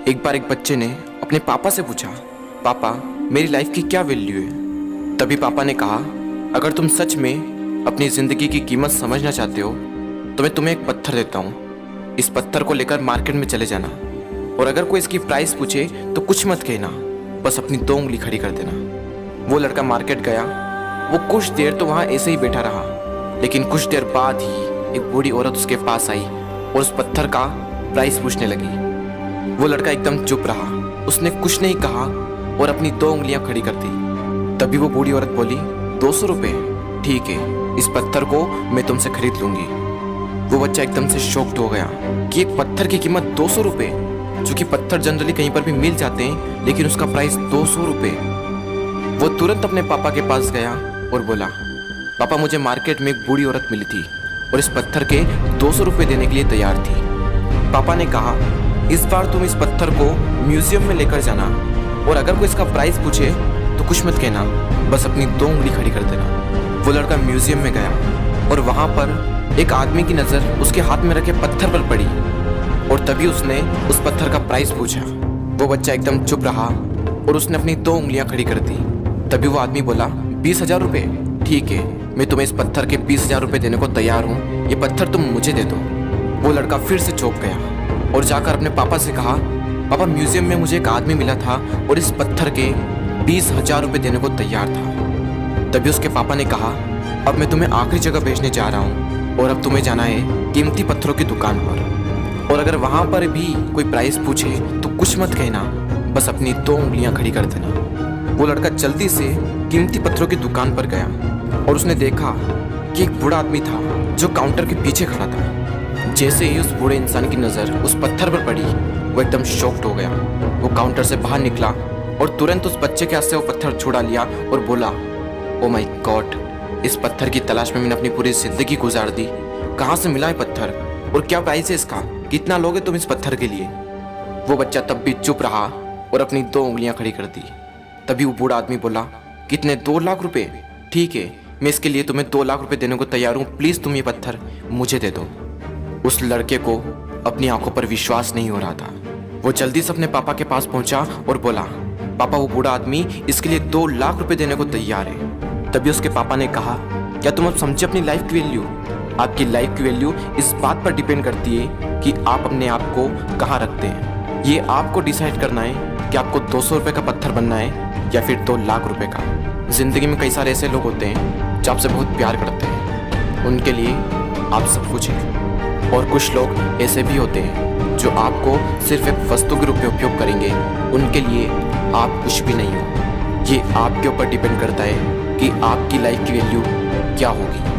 एक बार एक बच्चे ने अपने पापा से पूछा, पापा मेरी लाइफ की क्या वैल्यू है। तभी पापा ने कहा, अगर तुम सच में अपनी ज़िंदगी की कीमत समझना चाहते हो तो मैं तुम्हें एक पत्थर देता हूँ। इस पत्थर को लेकर मार्केट में चले जाना और अगर कोई इसकी प्राइस पूछे तो कुछ मत कहना, बस अपनी 2 उंगली खड़ी कर देना। वो लड़का मार्केट गया। वो कुछ देर तो वहाँ ऐसे ही बैठा रहा, लेकिन कुछ देर बाद ही एक बूढ़ी औरत उसके पास आई और उस पत्थर का प्राइस पूछने लगी। वो लड़का एकदम चुप रहा, उसने कुछ नहीं कहा और अपनी 2 उंगलियां खड़ी कर दी। तभी वो बूढ़ी औरत बोली, 200 रुपये, ठीक है, इस पत्थर को मैं तुमसे खरीद लूंगी। वो बच्चा एकदम से शॉक्ड हो गया कि एक पत्थर की कीमत 200 रुपये, जो कि पत्थर जनरली कहीं पर भी मिल जाते हैं, लेकिन उसका प्राइस 200 रुपये। वो तुरंत अपने पापा के पास गया और बोला, पापा मुझे मार्केट में एक बूढ़ी औरत मिली थी और इस पत्थर के 200 रुपये देने के लिए तैयार थी। पापा ने कहा, इस बार तुम इस पत्थर को म्यूजियम में लेकर जाना और अगर कोई इसका प्राइस पूछे तो कुछ मत कहना, बस अपनी 2 उंगली खड़ी कर देना। वो लड़का म्यूजियम में गया और वहाँ पर एक आदमी की नज़र उसके हाथ में रखे पत्थर पर पड़ी और तभी उसने उस पत्थर का प्राइस पूछा। वो बच्चा एकदम चुप रहा और उसने अपनी 2 उंगलियां खड़ी कर दी। तभी वो आदमी बोला, 20,000 रुपये, ठीक है, मैं तुम्हें इस पत्थर के 20,000 रुपये देने को तैयार हूँ, ये पत्थर तुम मुझे दे दो। वो लड़का फिर से चौंक गया और जाकर अपने पापा से कहा, पापा म्यूजियम में मुझे एक आदमी मिला था और इस पत्थर के 20,000 रुपये देने को तैयार था। तभी उसके पापा ने कहा, अब मैं तुम्हें आखिरी जगह भेजने जा रहा हूँ और अब तुम्हें जाना है कीमती पत्थरों की दुकान पर और अगर वहाँ पर भी कोई प्राइस पूछे तो कुछ मत कहना, बस अपनी 2 उंगलियां खड़ी कर देना। वो लड़का जल्दी से कीमती पत्थरों की दुकान पर गया और उसने देखा कि एक बूढ़ा आदमी था जो काउंटर के पीछे खड़ा था। जैसे ही उस बूढ़े इंसान की नज़र उस पत्थर पर पड़ी, वो एकदम शॉक्ड हो गया। वो काउंटर से बाहर निकला और तुरंत उस बच्चे के हाथ से वो पत्थर छुड़ा लिया और बोला, ओ माय गॉड, इस पत्थर की तलाश में मैंने अपनी पूरी जिंदगी गुजार दी। कहाँ से मिला है पत्थर और क्या प्राइस है इसका, कितना लोगे तुम इस पत्थर के लिए। वो बच्चा तब भी चुप रहा और अपनी 2 उंगलियां खड़ी कर दी। तभी वो बूढ़ा आदमी बोला, कितने, 2 लाख रुपये, ठीक है, मैं इसके लिए तुम्हें 2 लाख रुपये देने को तैयार हूँ, प्लीज़ तुम ये पत्थर मुझे दे दो। उस लड़के को अपनी आंखों पर विश्वास नहीं हो रहा था। वो जल्दी से अपने पापा के पास पहुंचा और बोला, पापा वो बूढ़ा आदमी इसके लिए 2 लाख रुपए देने को तैयार है। तभी उसके पापा ने कहा, क्या तुम अब समझे अपनी लाइफ की वैल्यू? आपकी लाइफ की वैल्यू इस बात पर डिपेंड करती है कि आप अपने आप को कहाँ रखते हैं। ये आपको डिसाइड करना है कि आपको 200 रुपये का पत्थर बनना है या फिर 2 लाख रुपए का। जिंदगी में कई सारे ऐसे लोग होते हैं जो आपसे बहुत प्यार करते हैं, उनके लिए आप सब कुछ हैं, और कुछ लोग ऐसे भी होते हैं जो आपको सिर्फ एक वस्तु के रूप में उपयोग करेंगे, उनके लिए आप कुछ भी नहीं हो। ये आपके ऊपर डिपेंड करता है कि आपकी लाइफ की वैल्यू क्या होगी।